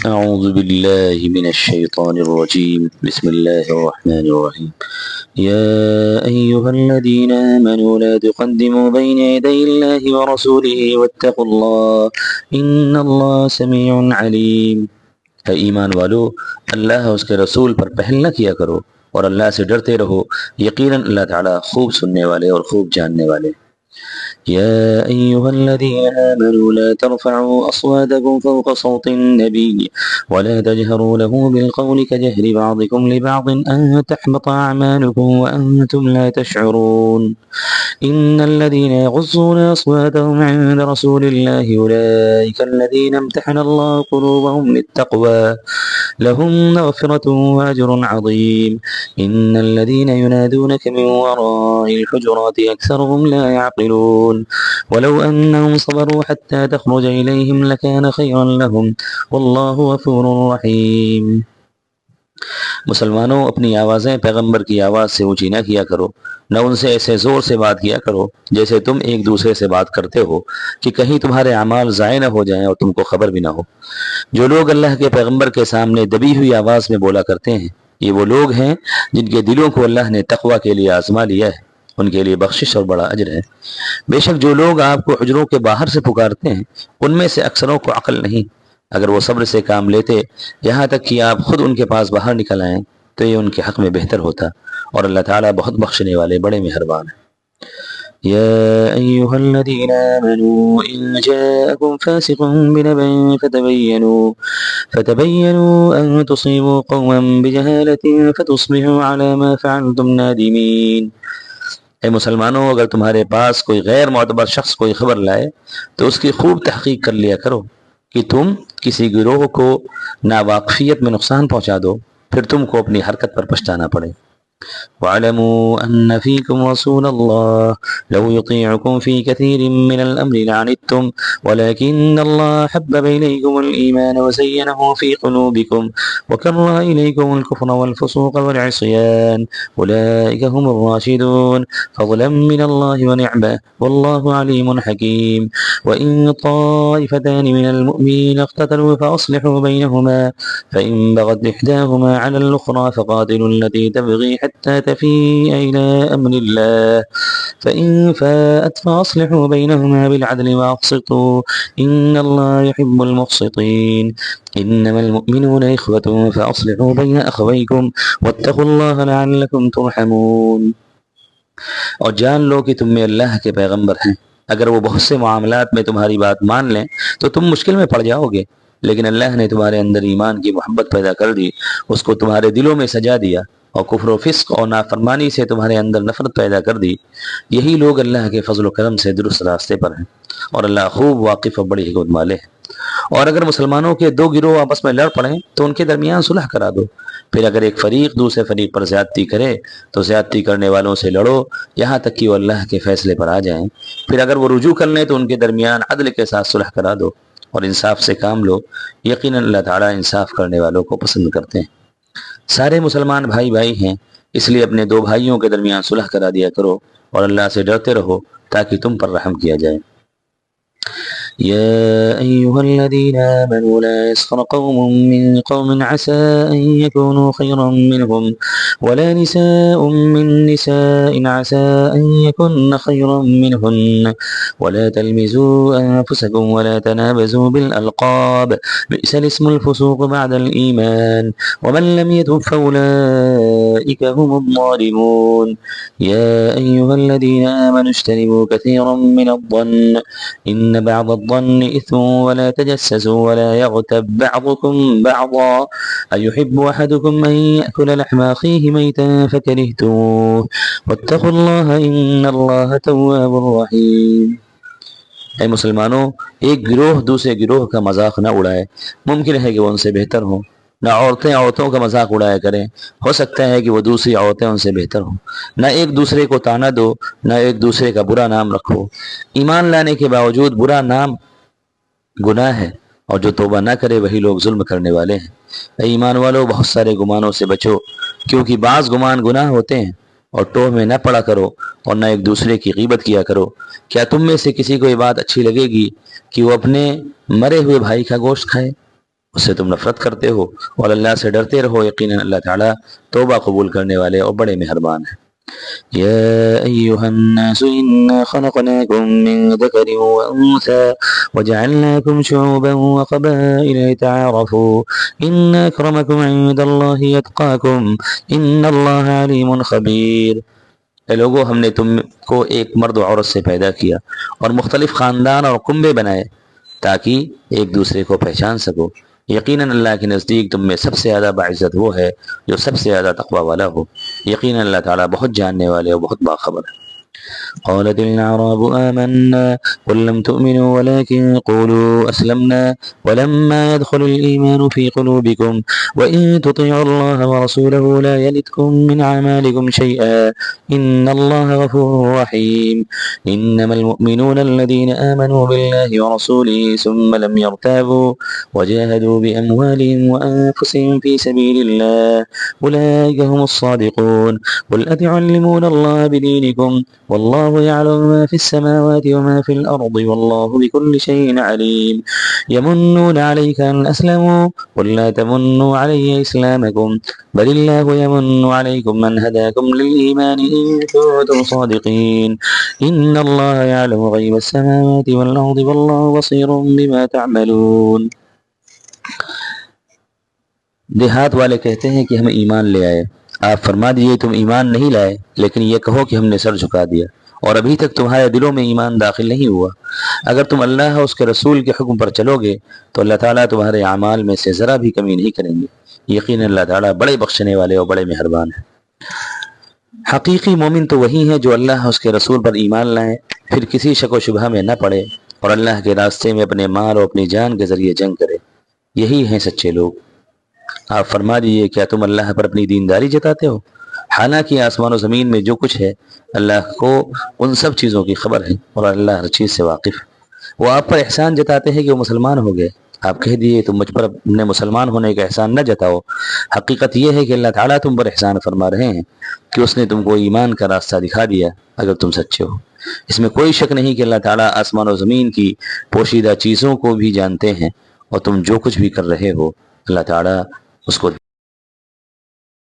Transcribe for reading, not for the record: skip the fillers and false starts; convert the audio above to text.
أعوذ بالله من الشيطان الرجيم بسم الله الرحمن الرحيم يا أيها الذين آمنوا لا تقدموا بين يدي الله ورسوله واتقوا الله إن الله سميع عليم۔ اے ایمان والو، اللہ اور اس کے رسول پر پہل نہ کیا کرو اور اللہ سے ڈرتے رہو، یقیناً اللہ تعالیٰ خوب سننے والے اور خوب جاننے والے۔ يا أيها الذين آمنوا لا ترفعوا أصواتكم فوق صوت النبي ولا تجهروا له بالقول كجهر بعضكم لبعض أن تحبط أعمالكم وأنتم لا تشعرون إن الذين يغضون أصواتهم عند رسول الله أولئك الذين امتحن الله قلوبهم للتقوى لهم مغفرة وأجر عظيم إن الذين ينادونك من وراء الحجرات أكثرهم لا يعقلون ولو أنهم صبروا حتى تخرج إليهم لكان خيرا لهم والله غفور رحيم۔ مسلمانوں، اپنی آوازیں پیغمبر کی آواز سے اونچی نہ کیا کرو، نہ ان سے ایسے زور سے بات کیا کرو جیسے تم ایک دوسرے سے بات کرتے ہو کہ کہیں تمہارے اعمال ضائع نہ ہو جائیں اور تم کو خبر بھی نہ ہو۔ جو لوگ اللہ کے پیغمبر کے سامنے دبی ہوئی آواز میں بولا کرتے ہیں، یہ وہ لوگ ہیں جن کے دلوں کو اللہ نے تقوی کے لیے آزما لیا ہے، ان کے لیے بخشش اور بڑا اجر ہے۔ بے شک جو لوگ آپ کو حجروں کے باہر سے پکارتے ہیں، ان میں سے اکثروں کو عقل نہیں۔ اگر وہ صبر سے کام لیتے یہاں تک کہ آپ خود ان کے پاس باہر نکل آئیں تو یہ ان کے حق میں بہتر ہوتا، اور اللہ تعالیٰ بہت بخشنے والے بڑے مہربان ہیں۔ يا أيها الذين آمنوا إن جاءكم فاسق بنبأ فتبينوا أن تصيبوا قوما بجهالة فتصبحوا على ما فعلتم نادمين۔ اے مسلمانوں، اگر تمہارے پاس کوئی غیر معتبر شخص کوئی خبر لائے تو اس کی خوب تحقیق کر لیا کرو کہ تم کسی گروہ کو ناواقفیت میں نقصان پہنچا دو، پھر تم کو اپنی حرکت پر پچھتانا پڑے۔ وَاعْلَمُوا أَنَّ فِيكُمْ رَسُولَ اللَّهِ لَوْ يُطِيعُكُمْ فِي كَثِيرٍ مِّنَ الْأَمْرِ لَعَنِتُّمْ وَلَكِنَّ اللَّهَ حَبَّبَ إِلَيْكُمُ الْإِيمَانَ وَزَيَّنَهُ فِي قُلُوبِكُمْ وَكَرَّهَ إِلَيْكُمُ الْكُفْرَ وَالْفُسُوقَ وَالْعِصْيَانَ أُولَئِكَ هُمُ الرَّاشِدُونَ فَضْلًا مِّنَ اللَّهِ وَنِعْمَةً وَاللَّهُ عَلِيمٌ حَكِيمٌ وَإِن طَائِفَتَانِ مِنَ الْمُؤْمِنِينَ اقْتَتَلُوا فَأَصْلِحُوا بَيْنَهُمَا فَإِن بَغَتْ إِحْدَاهُمَا عَلَى الْأُخْرَى فَقَاتِلُوا الَّتِي تَبْغِي حتى تفيء إلى أمر الله فإن فاءت فأصلحوا بينهما بالعدل وأقسطوا إن الله يحب المقسطين إنما المؤمنون إخوة فأصلحوا بين أخويكم واتقوا الله لعلكم ترحمون۔ اور جان لو کہ تم میں اللہ کے پیغمبر ہیں، اگر وہ بہت سے معاملات میں تمہاری بات مان لیں تو تم مشکل میں پڑ جاؤ گے، لیکن اللہ نے تمہارے اندر ایمان کی محبت پیدا کر دی، اس کو تمہارے دلوں میں سجا دیا، اور کفر و فسق اور نافرمانی سے تمہارے اندر نفرت پیدا کر دی۔ یہی لوگ اللہ کے فضل و کرم سے درست راستے پر ہیں، اور اللہ خوب واقف اور بڑی حکمت والے ہیں۔ اور اگر مسلمانوں کے دو گروہ آپس میں لڑ پڑیں تو ان کے درمیان صلح کرا دو، پھر اگر ایک فریق دوسرے فریق پر زیادتی کرے تو زیادتی کرنے والوں سے لڑو یہاں تک کہ وہ اللہ کے فیصلے پر آ جائیں، پھر اگر وہ رجوع کر لیں تو ان کے درمیان عدل کے ساتھ صلح کرا دو اور انصاف سے کام لو، یقیناً اللہ تعالیٰ انصاف کرنے والوں کو پسند کرتے ہیں۔ سارے مسلمان بھائی بھائی ہیں، اس لیے اپنے دو بھائیوں کے درمیان صلح کرا دیا کرو اور اللہ سے ڈرتے رہو تاکہ تم پر رحم کیا جائے۔ يا أيها الذين آمنوا لا يسخر قوم من قوم عسى أن يكونوا خيرا منهم ولا نساء من نساء عسى أن يكن خيرا منهن ولا تلمزوا أنفسكم ولا تنابزوا بالألقاب بئس الاسم الفسوق بعد الإيمان ومن لم يتب فأولئك هم الظالمون يا أيها الذين آمنوا اجتنبوا كثيرا من الظن إن بعض الظن إثم ولا تجسسوا ولا يغتب بعضكم بعضا أيحب أحدكم أن يأكل لحم أخيه ميتا فكرهتموه واتقوا الله إن الله تواب رحيم۔ اے مسلمانوں، ایک گروہ دوسرے گروہ کا مذاق نہ اڑائے، ممکن ہے کہ وہ ان سے بہتر ہوں۔ نہ عورتیں عورتوں کا مذاق اڑایا کریں، ہو سکتا ہے کہ وہ دوسری عورتیں ان سے بہتر ہوں۔ نہ ایک دوسرے کو تانا دو، نہ ایک دوسرے کا برا نام رکھو۔ ایمان لانے کے باوجود برا نام گناہ ہے، اور جو توبہ نہ کرے وہی لوگ ظلم کرنے والے ہیں۔ اے ایمان والو، بہت سارے گمانوں سے بچو، کیونکہ بعض گمان گناہ ہوتے ہیں، اور ٹوہ میں نہ پڑا کرو اور نہ ایک دوسرے کی غیبت کیا کرو۔ کیا تم میں سے کسی کو یہ بات اچھی لگے گی کہ وہ اپنے مرے ہوئے بھائی کا گوشت کھائے؟ اس سے تم نفرت کرتے ہو، اور اللہ سے ڈرتے رہو، یقیناً اللہ تعالیٰ توبہ قبول کرنے والے اور بڑے مہربان ہیں۔ يا أيها الناس إنا خلقناكم من ذكر وأنثى وجعلناكم شعوبا وقبائل لتعارفوا إن أكرمكم عند الله يتقاكم إن الله عليم خبير۔ اے لوگو، ہم نے تم کو ایک مرد و عورت سے پیدا کیا اور مختلف خاندان اور کنبے بنائے تاکہ ایک دوسرے کو پہچان سکو۔ یقیناً اللہ کے نزدیک تم میں سب سے زیادہ باعزت وہ ہے جو سب سے زیادہ تقوی والا ہو، یقیناً اللہ تعالیٰ بہت جاننے والے اور بہت باخبر ہے۔ قالت الأعراب آمنا قل لم تؤمنوا ولكن قولوا أسلمنا ولما يدخل الإيمان في قلوبكم وإن تطيعوا الله ورسوله لا يلتكم من أعمالكم شيئا إن الله غفور رحيم إنما المؤمنون الذين آمنوا بالله ورسوله ثم لم يرتابوا وجاهدوا بأموالهم وأنفسهم في سبيل الله أولئك هم الصادقون قل أتعلمون الله بدينكم والله يعلم ما في السماوات وما في الأرض والله بكل شيء عليم يمنون عليك أن أسلموا قل لا تمنوا علي إسلامكم بل الله يمن عليكم من هداكم للإيمان إن كنتم صادقين إن الله يعلم غيب السماوات والأرض والله بصير بما تعملون۔ دیہات والے کہتے ہیں کہ ہم ایمان لے آئے۔ آپ فرما دیجئے تم ایمان نہیں لائے، لیکن یہ کہو کہ ہم نے سر جھکا دیا اور ابھی تک تمہارے دلوں میں ایمان داخل نہیں ہوا۔ اگر تم اللہ اور اس کے رسول کے حکم پر چلو گے تو اللہ تعالیٰ تمہارے اعمال میں سے ذرا بھی کمی نہیں کریں گے، یقیناً اللہ تعالیٰ بڑے بخشنے والے اور بڑے مہربان ہیں۔ حقیقی مومن تو وہی ہیں جو اللہ اور اس کے رسول پر ایمان لائیں، پھر کسی شک و شبہ میں نہ پڑے اور اللہ کے راستے میں اپنے مال اور اپنی جان کے ذریعے جنگ کرے، یہی ہیں سچے لوگ۔ آپ فرما دیجئے کیا تم اللہ پر اپنی دینداری جتاتے ہو؟ حالانکہ آسمان و زمین میں جو کچھ ہے اللہ کو ان سب چیزوں کی خبر ہے اور اللہ ہر چیز سے واقف ہے۔ وہ آپ پر احسان جتاتے ہیں کہ وہ مسلمان ہو گئے۔ آپ کہہ دیے تم مجھ پر اپنے مسلمان ہونے کا احسان نہ جتاؤ، حقیقت یہ ہے کہ اللہ تعالیٰ تم پر احسان فرما رہے ہیں کہ اس نے تم کو ایمان کا راستہ دکھا دیا اگر تم سچے ہو۔ اس میں کوئی شک نہیں کہ اللہ تعالیٰ آسمان و زمین کی پوشیدہ چیزوں کو بھی جانتے ہیں اور تم جو کچھ بھی کر رہے ہو اللہ تعالیٰ اس کو